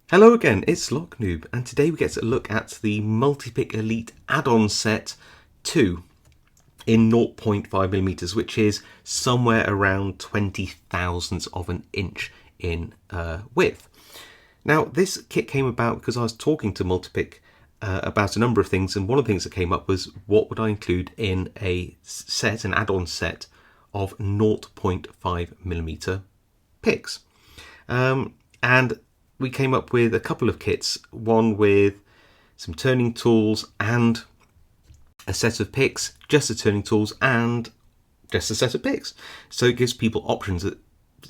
Hello again, it's Noob, and today we get to look at the Multipick Elite add-on set 2 in 0.5mm, which is somewhere around 20 thousandths of an inch in width. Now, this kit came about because I was talking to Multipick about a number of things, and one of the things that came up was what would I include in a set, an add-on set of 0.5mm picks. And we came up with a couple of kits, one with some turning tools and a set of picks, just the turning tools and just a set of picks. So it gives people options that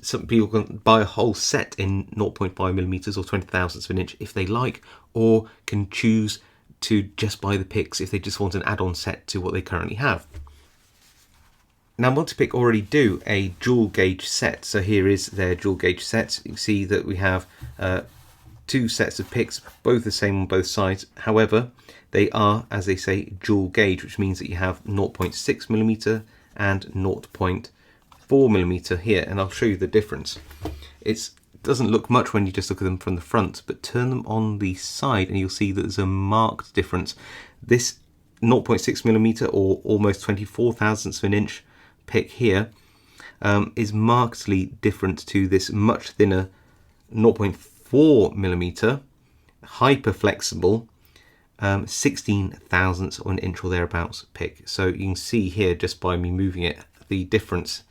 some people can buy a whole set in 0.5mm or 20 thousandths of an inch if they like, or can choose to just buy the picks if they just want an add-on set to what they currently have. Now, Multipick already do a dual gauge set, so here is their dual gauge set. You can see that we have two sets of picks, both the same on both sides. However, they are, as they say, dual gauge, which means that you have 0.6mm and 0.4mm here, and I'll show you the difference. It doesn't look much when you just look at them from the front, but turn them on the side and you'll see that there's a marked difference. This 0.6mm or almost 24 thousandths of an inch pick here is markedly different to this much thinner 0.4mm hyper flexible 16 thousandths of an inch or thereabouts pick. So you can see here, just by me moving it, the difference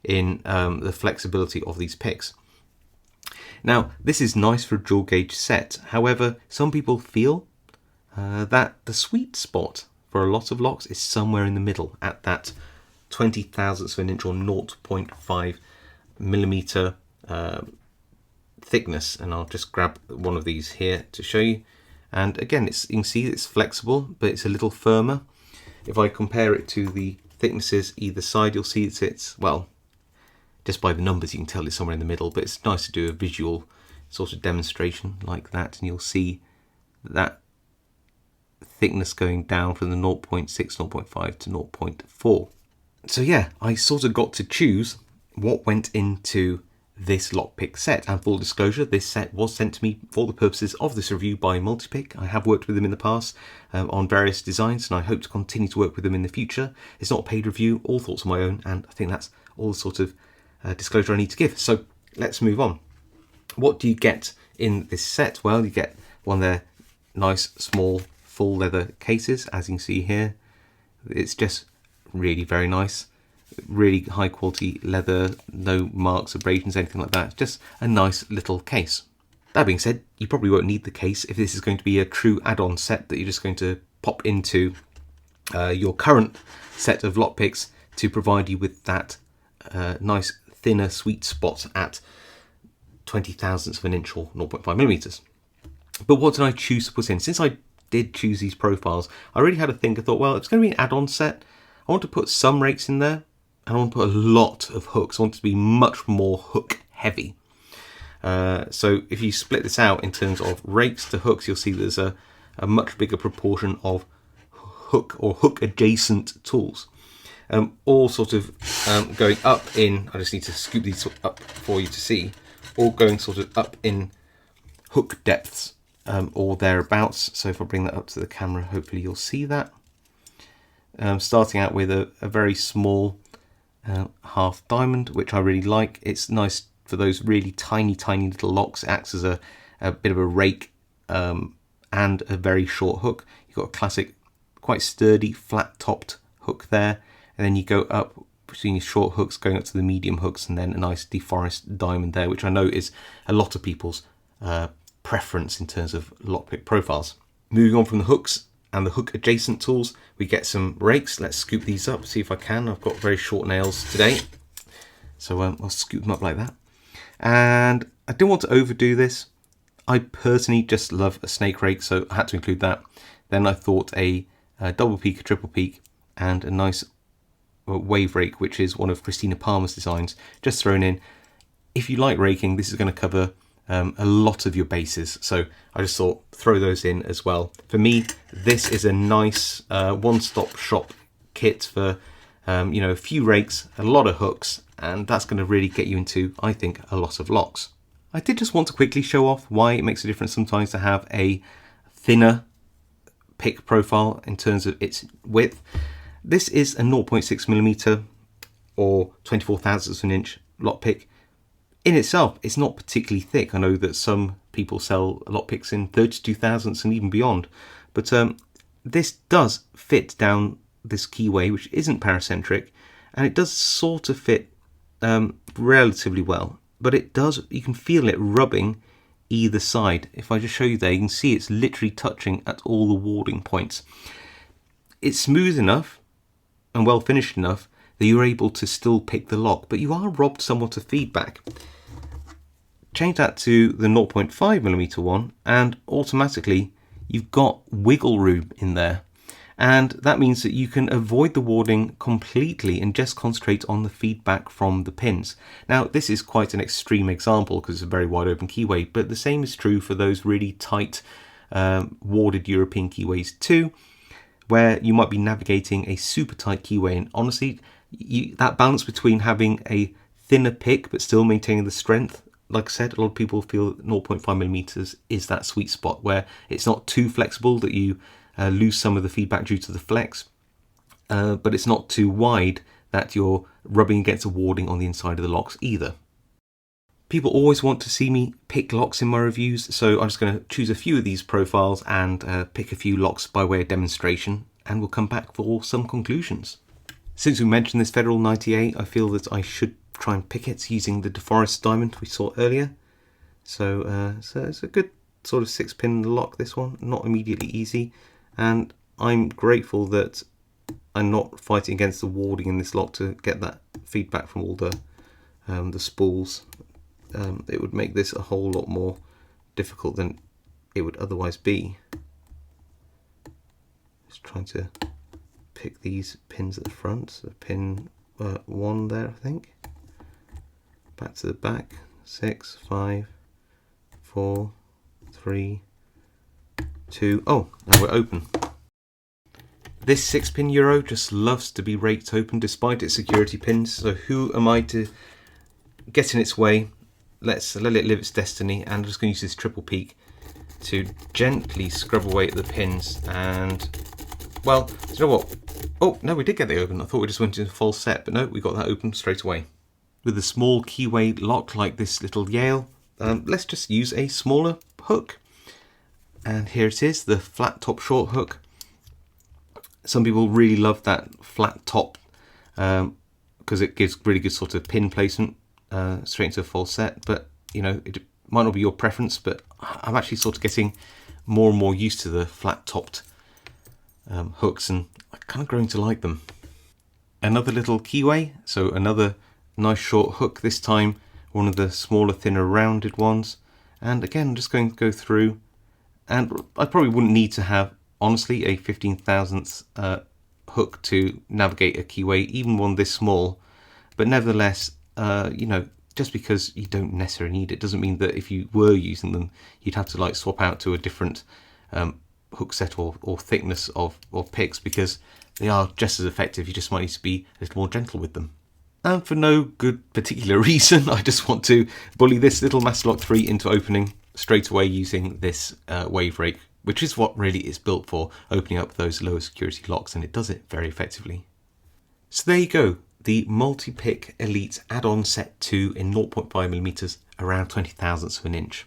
in the flexibility of these picks. Now, this is nice for a dual gauge set. However, some people feel that the sweet spot for a lot of locks is somewhere in the middle at that 20 thousandths of an inch or 0.5mm thickness. And I'll just grab one of these here to show you. And again, you can see it's flexible, but it's a little firmer. If I compare it to the thicknesses either side, you'll see it's, well, just by the numbers you can tell it's somewhere in the middle, but it's nice to do a visual sort of demonstration like that, and you'll see that thickness going down from the 0.6, 0.5 to 0.4. So yeah, I sort of got to choose what went into this lockpick set, and full disclosure, this set was sent to me for the purposes of this review by Multipick. I have worked with them in the past on various designs, and I hope to continue to work with them in the future. It's not a paid review, all thoughts on my own, and I think that's all the sort of disclosure I need to give. So let's move on. What do you get in this set? Well, you get one of their nice small full leather cases, as you can see here. It's just really very nice, really high quality leather, no marks, abrasions, anything like that. Just a nice little case. That being said, you probably won't need the case if this is going to be a true add-on set that you're just going to pop into your current set of lockpicks to provide you with that nice thinner sweet spot at 20 thousandths of an inch or 0.5mm. But what did I choose to put in? Since I did choose these profiles, I really had to think. I thought, well, it's going to be an add-on set. I want to put some rakes in there, and I want to put a lot of hooks. I want it to be much more hook heavy. So if you split this out in terms of rakes to hooks, you'll see there's a much bigger proportion of hook or hook adjacent tools. All sort of going up in, I just need to scoop these up for you to see, all going sort of up in hook depths or thereabouts. So if I bring that up to the camera, hopefully you'll see that. Starting out with a very small half diamond, which I really like. It's nice for those really tiny little locks. It acts as a bit of a rake and a very short hook. You've got a classic, quite sturdy, flat-topped hook there, and then you go up between your short hooks, going up to the medium hooks, and then a nice deforest diamond there, which I know is a lot of people's preference in terms of lockpick profiles. Moving on from the hooks and the hook adjacent tools, we get some rakes. Let's scoop these up, see if I can. I've got very short nails today, so I'll scoop them up like that. And I didn't want to overdo this. I personally just love a snake rake, so I had to include that. Then I thought a double peak, a triple peak, and a nice wave rake, which is one of Christina Palmer's designs, just thrown in. If you like raking, this is going to cover a lot of your bases, so I just thought throw those in as well. For me, this is a nice one-stop shop kit for you know, a few rakes, a lot of hooks, and that's going to really get you into, I think, a lot of locks. I did just want to quickly show off why it makes a difference sometimes to have a thinner pick profile in terms of its width. This is a 0.6mm or 24 thousandths of an inch lockpick. In itself, it's not particularly thick. I know that some people sell lockpicks in 32 thousandths and even beyond, but this does fit down this keyway, which isn't paracentric, and it does sort of fit relatively well, but it does, you can feel it rubbing either side. If I just show you there, you can see it's literally touching at all the warding points. It's smooth enough and well finished enough that you're able to still pick the lock, but you are robbed somewhat of feedback. Change that to the 0.5mm one and automatically you've got wiggle room in there, and that means that you can avoid the warding completely and just concentrate on the feedback from the pins. Now this is quite an extreme example because it's a very wide open keyway, but the same is true for those really tight warded European keyways too, where you might be navigating a super tight keyway, and honestly that balance between having a thinner pick but still maintaining the strength, like I said, a lot of people feel 0.5mm is that sweet spot where it's not too flexible that you lose some of the feedback due to the flex, but it's not too wide that you're rubbing against the warding on the inside of the locks either. People always want to see me pick locks in my reviews, so I'm just going to choose a few of these profiles and pick a few locks by way of demonstration, and we'll come back for some conclusions. Since we mentioned this Federal 98, I feel that I should try and pick it using the DeForest diamond we saw earlier. So it's a good sort of 6-pin lock, this one, not immediately easy, and I'm grateful that I'm not fighting against the warding in this lock to get that feedback from all the spools. It would make this a whole lot more difficult than it would otherwise be. Just trying to pick these pins at the front, so pin 1 there, I think. Back to the back, 6, 5, 4, 3, 2. Oh, now we're open. This 6-pin Euro just loves to be raked open despite its security pins, so who am I to get in its way? Let's let it live its destiny, and I'm just going to use this triple peak to gently scrub away at the pins. And well, do you know what? Oh no, we did get it open. I thought we just went into a false set, but no, we got that open straight away. With a small keyway lock like this little Yale, let's just use a smaller hook. And here it is, the flat top short hook. Some people really love that flat top because it gives really good sort of pin placement straight into a false set, but you know, it might not be your preference, but I'm actually sort of getting more and more used to the flat topped hooks, and I'm kind of growing to like them. Another little keyway, so another nice short hook, this time one of the smaller, thinner, rounded ones. And again, I'm just going to go through, and I probably wouldn't need to have, honestly, a 15 thousandths hook to navigate a keyway, even one this small. But nevertheless, you know, just because you don't necessarily need it doesn't mean that if you were using them, you'd have to like swap out to a different hook set or thickness of picks, because they are just as effective. You just might need to be a little more gentle with them. And for no good particular reason, I just want to bully this little Master Lock 3 into opening straight away using this wave rake, which is what really it's built for, opening up those lower security locks, and it does it very effectively. So there you go, the Multipick Elite add-on set 2 in 0.5mm, around 20 thousandths of an inch,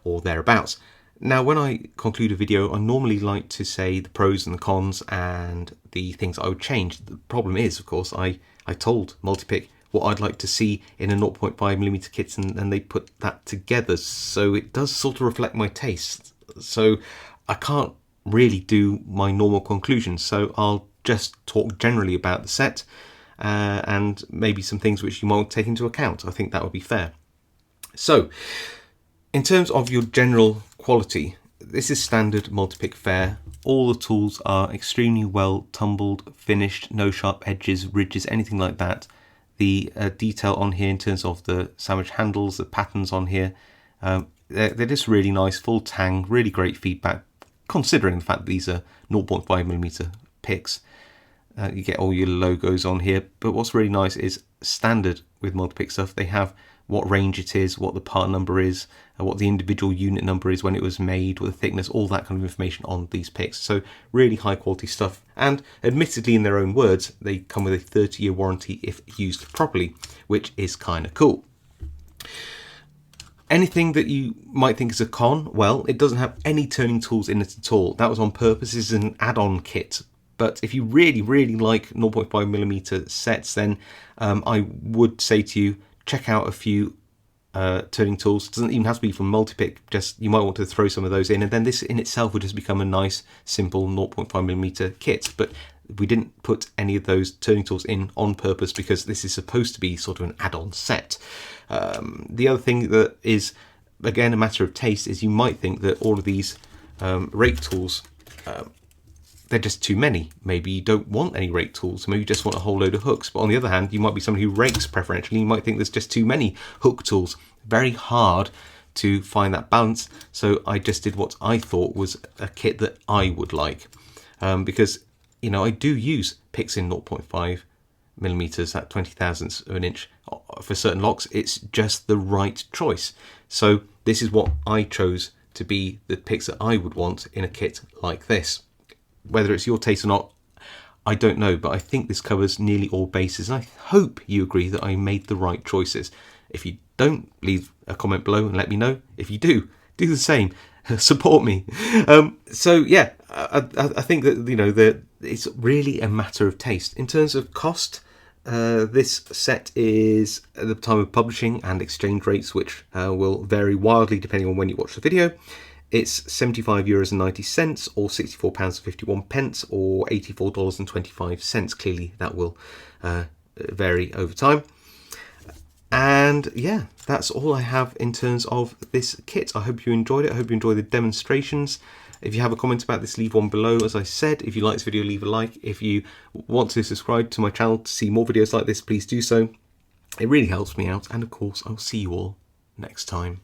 or thereabouts. Now, when I conclude a video, I normally like to say the pros and the cons and the things I would change. The problem is, of course, I told Multipick what I'd like to see in a 0.5mm kit, and they put that together, so it does sort of reflect my taste. So I can't really do my normal conclusions, so I'll just talk generally about the set and maybe some things which you might take into account. I think that would be fair. So, in terms of your general quality, this is standard Multipick fare. All the tools are extremely well tumbled, finished, no sharp edges, ridges, anything like that. The detail on here in terms of the sandwich handles, the patterns on here, they're just really nice, full tang, really great feedback, considering the fact that these are 0.5mm picks. You get all your logos on here, but what's really nice is standard with Multipick stuff, they have what range it is, what the part number is, what the individual unit number is when it was made, what the thickness, all that kind of information on these picks. So really high quality stuff, and admittedly, in their own words, they come with a 30-year warranty if used properly, which is kind of cool. Anything that you might think is a con, well, it doesn't have any turning tools in it at all. That was on purpose. This is an add-on kit. But if you really, really like 0.5mm sets, then I would say to you, check out a few turning tools. It doesn't even have to be from Multipick, just you might want to throw some of those in, and then this in itself would just become a nice, simple 0.5mm kit. But we didn't put any of those turning tools in on purpose because this is supposed to be sort of an add-on set. The other thing that is, again, a matter of taste is you might think that all of these rake tools, they're just too many. Maybe you don't want any rake tools, maybe you just want a whole load of hooks. But on the other hand, you might be somebody who rakes preferentially, you might think there's just too many hook tools. Very hard to find that balance, so I just did what I thought was a kit that I would like. Because, you know, I do use picks in 0.5mm at 20 thousandths of an inch for certain locks. It's just the right choice. So this is what I chose to be the picks that I would want in a kit like this. Whether it's your taste or not, I don't know, but I think this covers nearly all bases, and I hope you agree that I made the right choices. If you don't, leave a comment below and let me know. If you do the same. Support me. So yeah, I think that, you know, it's really a matter of taste. In terms of cost, this set is at the time of publishing and exchange rates, which will vary wildly depending on when you watch the video. It's €75.90 or £64.51 or $84.25. Clearly that will vary over time. And yeah, that's all I have in terms of this kit. I hope you enjoyed it. I hope you enjoyed the demonstrations. If you have a comment about this, leave one below. As I said, if you like this video, leave a like. If you want to subscribe to my channel to see more videos like this, please do so. It really helps me out. And of course, I'll see you all next time.